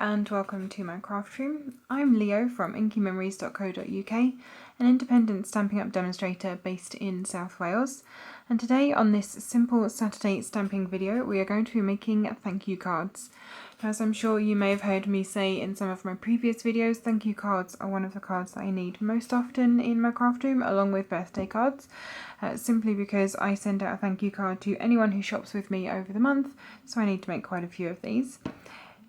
and welcome to my craft room. I'm Leo from inkymemories.co.uk, an independent Stampin' Up demonstrator based in South Wales. And today on this simple Saturday stamping video we are going to be making thank you cards. As I'm sure you may have heard me say in some of my previous videos, thank you cards are one of the cards that I need most often in my craft room, along with birthday cards, simply because I send out a thank you card to anyone who shops with me over the month, so I need to make quite a few of these.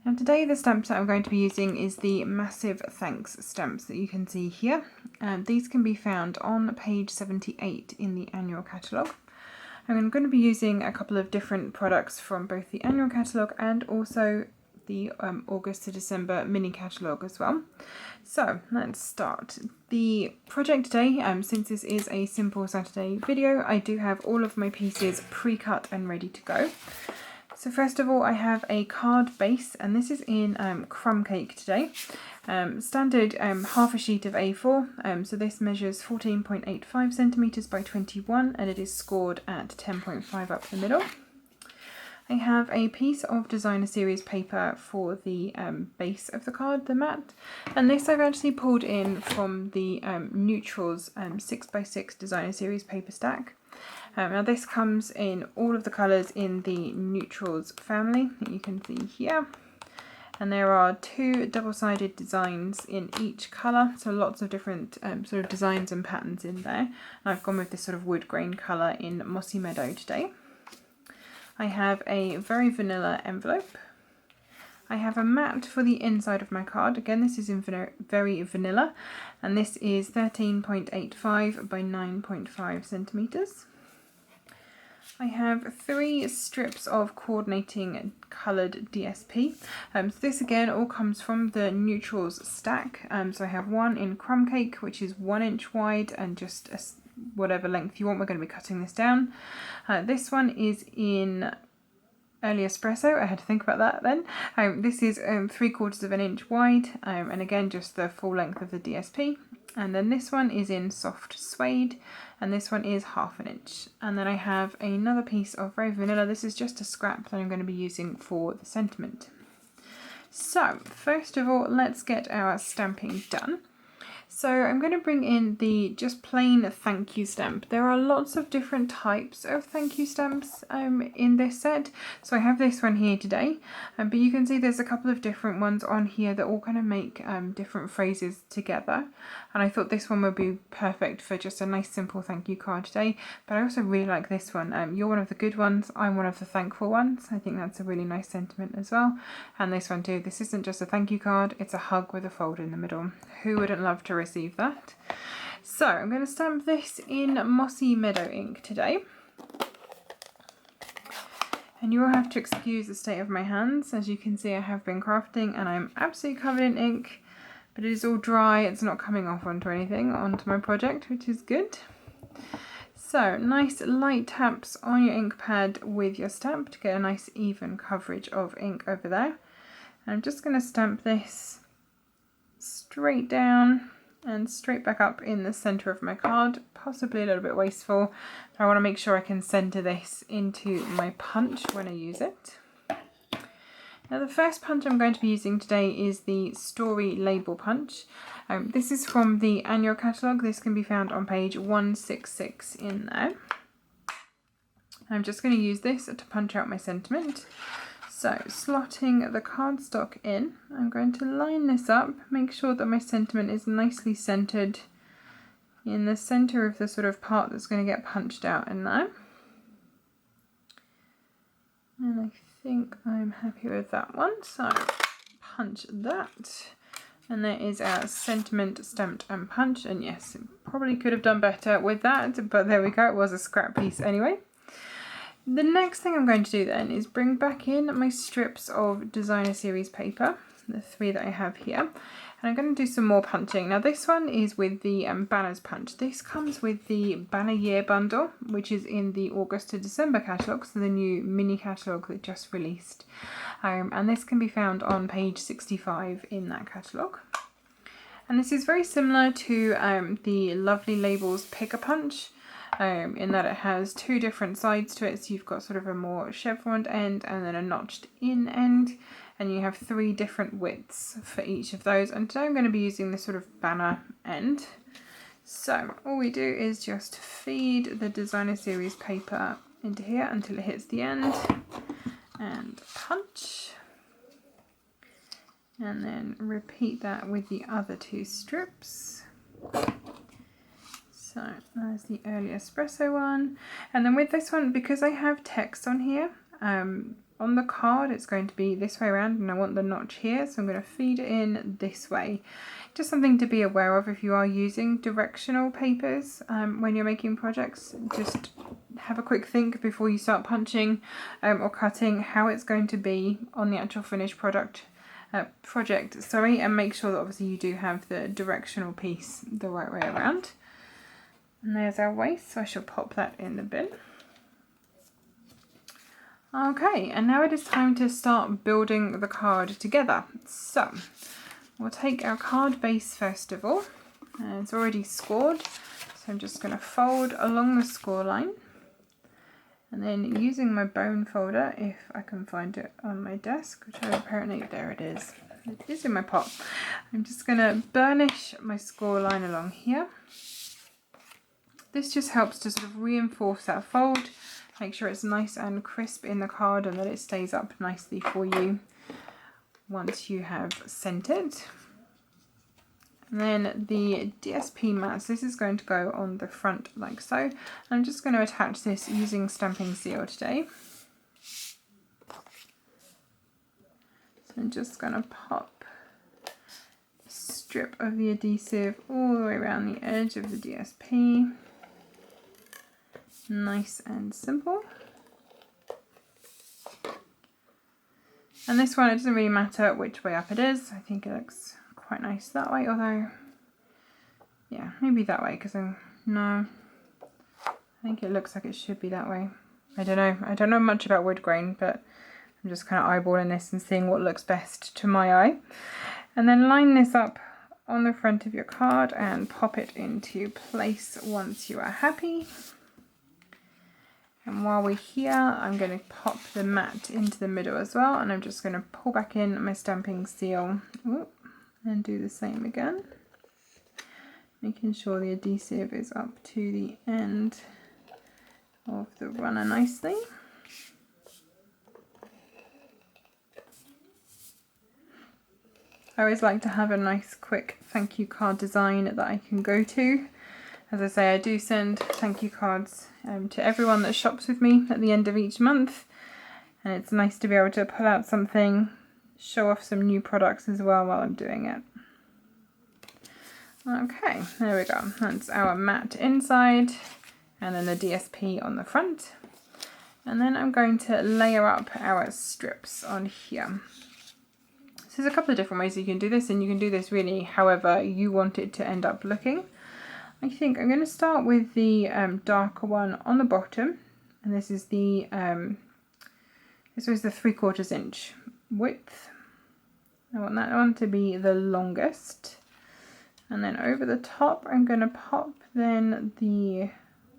Now today the stamps that I'm going to be using is the Massive Thanks stamps that you can see here. These can be found on page 78 in the annual catalogue. I'm going to be using a couple of different products from both the annual catalogue and also the August to December mini catalogue as well. So let's start. The project today, since this is a simple Saturday video, I do have all of my pieces pre-cut and ready to go. So first of all, I have a card base, and this is in crumb cake today. Standard half a sheet of A4, so this measures 14.85 centimetres by 21, and it is scored at 10.5 up the middle. I have a piece of designer series paper for the base of the card, the mat, and this I've actually pulled in from the Neutrals 6x6 designer series paper stack. Now this comes in all of the colours in the Neutrals family that you can see here, and there are two double-sided designs in each colour, so lots of different sort of designs and patterns in there. And I've gone with this sort of wood grain colour in Mossy Meadow today. I have a very vanilla envelope. I have a mat for the inside of my card. Again, this is in very vanilla, and this is 13.85 by 9.5 centimetres. I have 3 strips of coordinating coloured DSP. So this again all comes from the Neutrals stack. So I have one in crumb cake, which is 1 inch wide and just whatever length you want. We're going to be cutting this down. This one is in early espresso. I had to think about that then. This is 3/4 of an inch wide, and again just the full length of the DSP. And then this one is in soft suede, and this one is 1/2 inch. And then I have another piece of very vanilla. This is just a scrap that I'm going to be using for the sentiment. So first of all, let's get our stamping done. So I'm going to bring in the just plain thank you stamp. There are lots of different types of thank you stamps in this set. So I have this one here today, but you can see there's a couple of different ones on here that all kind of make different phrases together. And I thought this one would be perfect for just a nice simple thank you card today. But I also really like this one. You're one of the good ones, I'm one of the thankful ones. I think that's a really nice sentiment as well. And this one too. This isn't just a thank you card, it's a hug with a fold in the middle. Who wouldn't love to receive that? So I'm going to stamp this in Mossy Meadow ink today. And you will have to excuse the state of my hands. As you can see, I have been crafting and I'm absolutely covered in ink, but it is all dry. It's not coming off onto anything, onto my project, which is good. So nice light taps on your ink pad with your stamp to get a nice even coverage of ink over there. And I'm just going to stamp this straight down and straight back up in the centre of my card, possibly a little bit wasteful, but I want to make sure I can centre this into my punch when I use it. Now the first punch I'm going to be using today is the Story Label Punch. This is from the annual catalogue. This can be found on page 166 in there. I'm just going to use this to punch out my sentiment. So, slotting the cardstock in, I'm going to line this up, make sure that my sentiment is nicely centred in the centre of the sort of part that's going to get punched out in there. And I think I'm happy with that one, so punch that. And there is our sentiment stamped and punched, and yes, probably could have done better with that, but there we go, it was a scrap piece anyway. The next thing I'm going to do then is bring back in my strips of designer series paper, the 3 that I have here, and I'm going to do some more punching. Now this one is with the banners punch. This comes with the banner year bundle, which is in the August to December catalogue, so the new mini catalogue that just released. And this can be found on page 65 in that catalogue. And this is very similar to the Lovely Labels Pick a Punch. in that it has two different sides to it. So you've got sort of a more chevroned end and then a notched in end, and you have 3 different widths for each of those. And today I'm going to be using this sort of banner end. So all we do is just feed the designer series paper into here until it hits the end and punch, and then repeat that with the other 2 strips. So there's the early espresso one, and then with this one, because I have text on here, on the card it's going to be this way around, and I want the notch here, so I'm going to feed it in this way. Just something to be aware of if you are using directional papers when you're making projects. Just have a quick think before you start punching or cutting how it's going to be on the actual finished project, and make sure that obviously you do have the directional piece the right way around. And there's our waste, so I shall pop that in the bin. Okay, and now it is time to start building the card together. So we'll take our card base first of all, and it's already scored, so I'm just going to fold along the score line, and then using my bone folder, if I can find it on my desk, which apparently, there it is in my pot, I'm just going to burnish my score line along here. This just helps to sort of reinforce that fold, make sure it's nice and crisp in the card and that it stays up nicely for you once you have sent it. And then the DSP mats, this is going to go on the front like so. I'm just going to attach this using stamping seal today. So I'm just going to pop a strip of the adhesive all the way around the edge of the DSP. Nice and simple. And this one, it doesn't really matter which way up it is. I think it looks quite nice that way, although, yeah, maybe that way, because I think it looks like it should be that way. I don't know much about wood grain, but I'm just kind of eyeballing this and seeing what looks best to my eye. And then line this up on the front of your card and pop it into place once you are happy. And while we're here, I'm going to pop the mat into the middle as well, and I'm just going to pull back in my stamping seal and do the same again, making sure the adhesive is up to the end of the runner nicely. I always like to have a nice quick thank you card design that I can go to. As I say, I do send thank you cards to everyone that shops with me at the end of each month, and it's nice to be able to pull out something, show off some new products as well while I'm doing it. Okay, there we go. That's our mat inside, and then the DSP on the front. And then I'm going to layer up our strips on here. So there's a couple of different ways you can do this, and you can do this really however you want it to end up looking. I think I'm going to start with the darker one on the bottom, and this is the 3/4 inch width. I want that one to be the longest, and then over the top I'm going to pop then the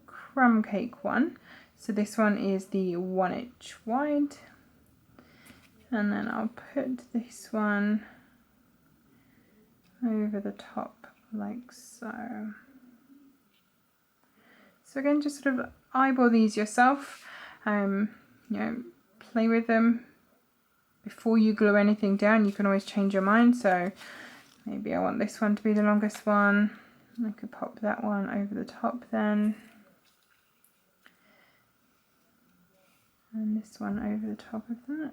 crumb cake one. So this one is the 1 inch wide, and then I'll put this one over the top like so. So again, just sort of eyeball these yourself, play with them before you glue anything down. You can always change your mind, so maybe I want this one to be the longest one. I could pop that one over the top then, and this one over the top of that.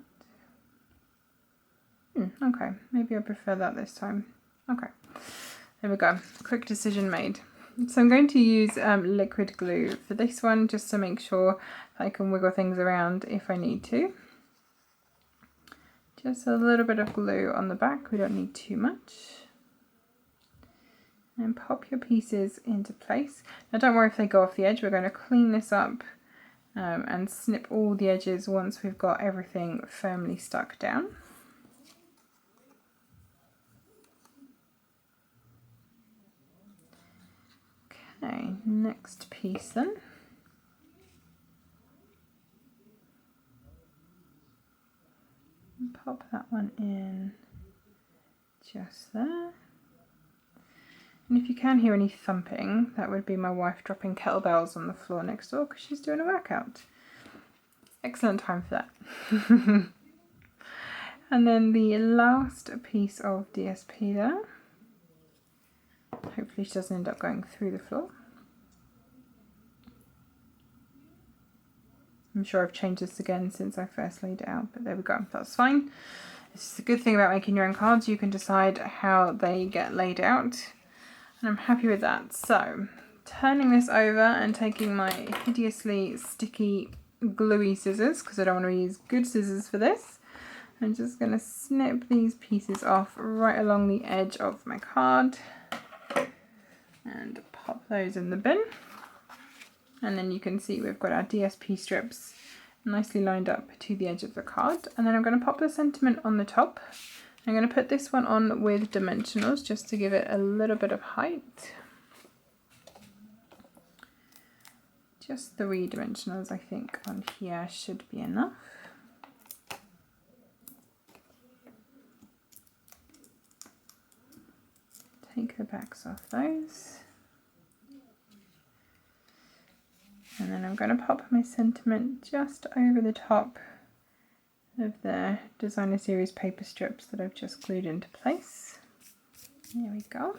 Okay, maybe I prefer that this time. Okay, there we go, quick decision made. So I'm going to use liquid glue for this one, just to make sure I can wiggle things around if I need to. Just a little bit of glue on the back, we don't need too much. And pop your pieces into place. Now don't worry if they go off the edge, we're going to clean this up and snip all the edges once we've got everything firmly stuck down. Okay, next piece then. Pop that one in just there. And if you can hear any thumping, that would be my wife dropping kettlebells on the floor next door because she's doing a workout. Excellent time for that. And then the last piece of DSP there. Hopefully she doesn't end up going through the floor. I'm sure I've changed this again since I first laid it out, but there we go, that's fine. This is the good thing about making your own cards, you can decide how they get laid out. And I'm happy with that. So, turning this over and taking my hideously sticky, gluey scissors, because I don't want to use good scissors for this. I'm just going to snip these pieces off right along the edge of my card. And pop those in the bin. And then you can see we've got our DSP strips nicely lined up to the edge of the card. And then I'm going to pop the sentiment on the top. I'm going to put this one on with dimensionals just to give it a little bit of height. Just 3 dimensionals I think on here should be enough. Take the backs off those. And then I'm going to pop my sentiment just over the top of the designer series paper strips that I've just glued into place. There we go.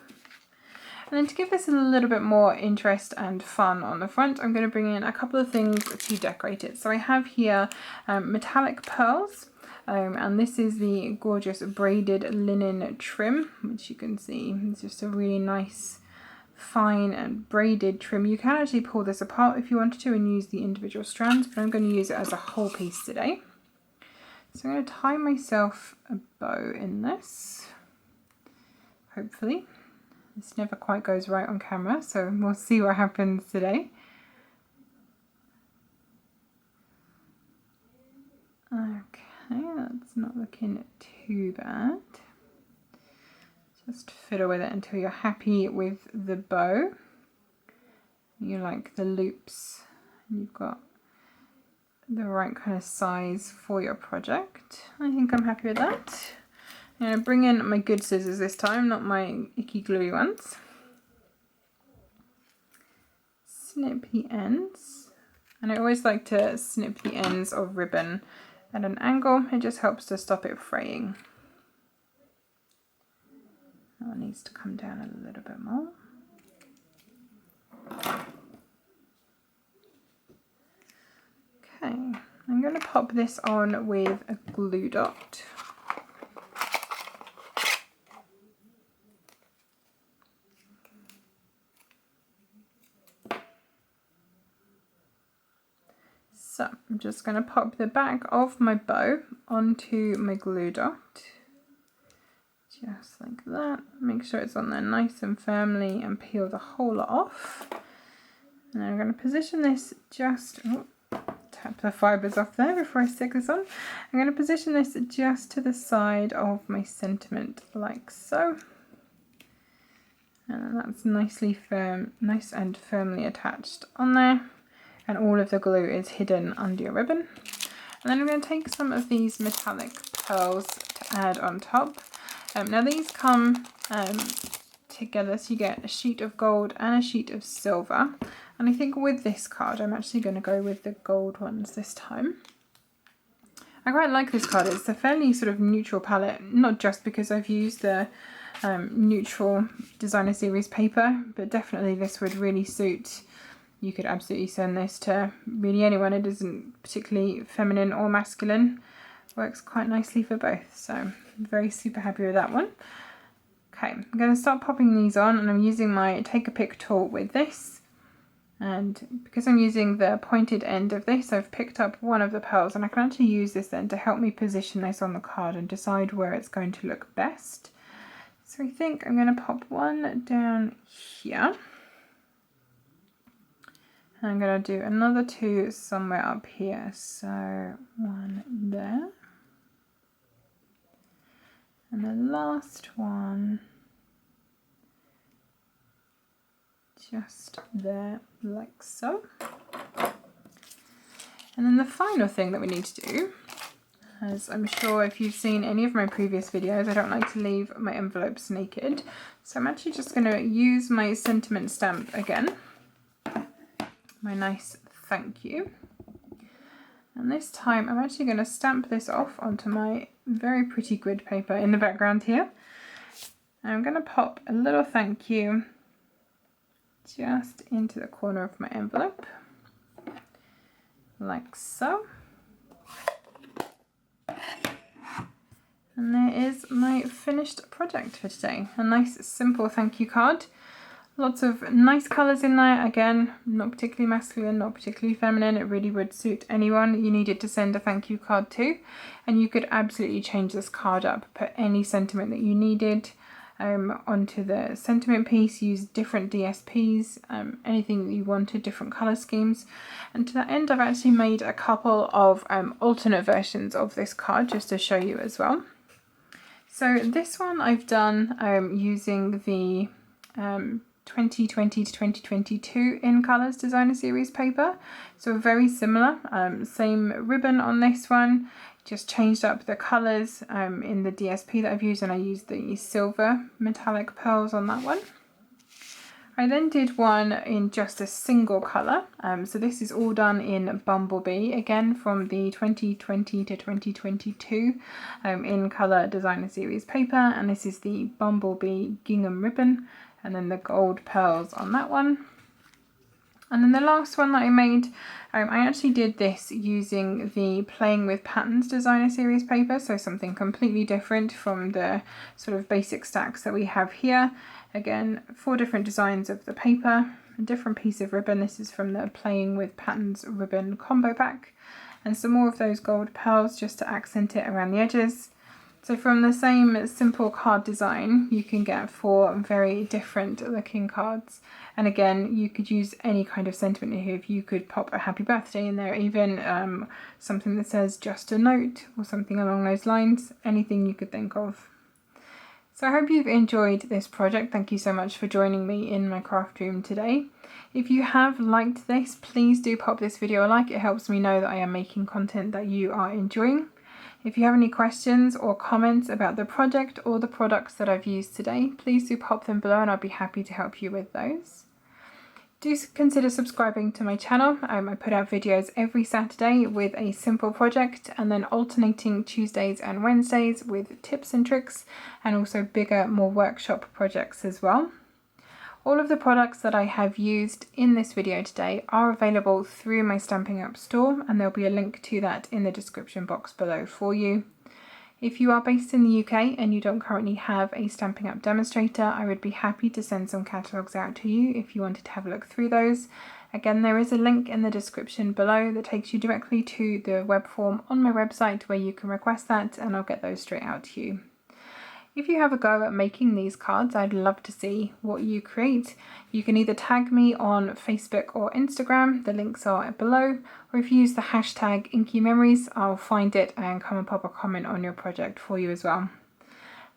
And then to give this a little bit more interest and fun on the front, I'm going to bring in a couple of things to decorate it. So I have here metallic pearls, and this is the gorgeous braided linen trim, which you can see is just a really nice fine and braided trim. You can actually pull this apart if you wanted to and use the individual strands, but I'm going to use it as a whole piece today. So I'm going to tie myself a bow in this, hopefully. This never quite goes right on camera, so we'll see what happens today. Okay, that's not looking too bad. Just fiddle with it until you're happy with the bow. You like the loops, and you've got the right kind of size for your project. I think I'm happy with that. I'm going to bring in my good scissors this time, not my icky gluey ones. Snip the ends, and I always like to snip the ends of ribbon at an angle. It just helps to stop it fraying. That one needs to come down a little bit more. Okay, I'm going to pop this on with a glue dot. So I'm just going to pop the back of my bow onto my glue dot, just like that. Make sure it's on there nice and firmly and peel the whole lot off. And then I'm going to position this just, tap the fibres off there before I stick this on. I'm going to position this just to the side of my sentiment like so. And then that's nicely firm, nice and firmly attached on there. And all of the glue is hidden under your ribbon. And then I'm going to take some of these metallic pearls to add on top. Now these come together, so you get a sheet of gold and a sheet of silver. And I think with this card, I'm actually going to go with the gold ones this time. I quite like this card. It's a fairly sort of neutral palette, not just because I've used the neutral designer series paper, but definitely this would really suit. You could absolutely send this to really anyone. It isn't particularly feminine or masculine. Works quite nicely for both. So I'm very super happy with that one. Okay, I'm going to start popping these on, and I'm using my take a pick tool with this. And because I'm using the pointed end of this, I've picked up one of the pearls, and I can actually use this then to help me position this on the card and decide where it's going to look best. So I think I'm going to pop one down here. I'm going to do another 2 somewhere up here, so one there, and the last one just there, like so. And then the final thing that we need to do, as I'm sure if you've seen any of my previous videos, I don't like to leave my envelopes naked. So I'm actually just going to use my sentiment stamp again, my nice thank you. And this time I'm actually going to stamp this off onto my very pretty grid paper in the background here. And I'm going to pop a little thank you just into the corner of my envelope, like so. And there is my finished project for today. A nice simple thank you card. Lots of nice colours in there. Again, not particularly masculine, not particularly feminine. It really would suit anyone you needed to send a thank you card to. And you could absolutely change this card up, put any sentiment that you needed onto the sentiment piece, use different DSPs, anything that you wanted, different colour schemes. And to that end, I've actually made a couple of alternate versions of this card just to show you as well. So this one I've done using the 2020 to 2022 in Colours Designer Series paper. So very similar, same ribbon on this one, just changed up the colours in the DSP that I've used, and I used the silver metallic pearls on that one. I then did one in just a single colour, so this is all done in Bumblebee, again from the 2020 to 2022 in Colour Designer Series paper, and this is the Bumblebee gingham ribbon, and then the gold pearls on that one. And then the last one that I made, I actually did this using the Playing with Patterns Designer Series paper, so something completely different from the sort of basic stacks that we have here. Again, 4 different designs of the paper, a different piece of ribbon. This is from the Playing with Patterns ribbon combo pack, and some more of those gold pearls just to accent it around the edges. So from the same simple card design, you can get 4 very different looking cards. And again, you could use any kind of sentiment here. If you could pop a happy birthday in there, even something that says just a note or something along those lines, anything you could think of. So I hope you've enjoyed this project. Thank you so much for joining me in my craft room today. If you have liked this, please do pop this video a like. It helps me know that I am making content that you are enjoying. If you have any questions or comments about the project or the products that I've used today, please do pop them below and I'll be happy to help you with those. Do consider subscribing to my channel. I put out videos every Saturday with a simple project, and then alternating Tuesdays and Wednesdays with tips and tricks, and also bigger, more workshop projects as well. All of the products that I have used in this video today are available through my Stampin' Up store, and there'll be a link to that in the description box below for you. If you are based in the UK and you don't currently have a Stampin' Up demonstrator, I would be happy to send some catalogues out to you if you wanted to have a look through those. Again, there is a link in the description below that takes you directly to the web form on my website where you can request that, and I'll get those straight out to you. If you have a go at making these cards, I'd love to see what you create. You can either tag me on Facebook or Instagram, the links are below, or if you use the hashtag InkyMemories, I'll find it and come and pop a comment on your project for you as well.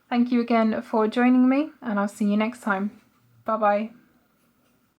Thank you again for joining me, and I'll see you next time. Bye bye.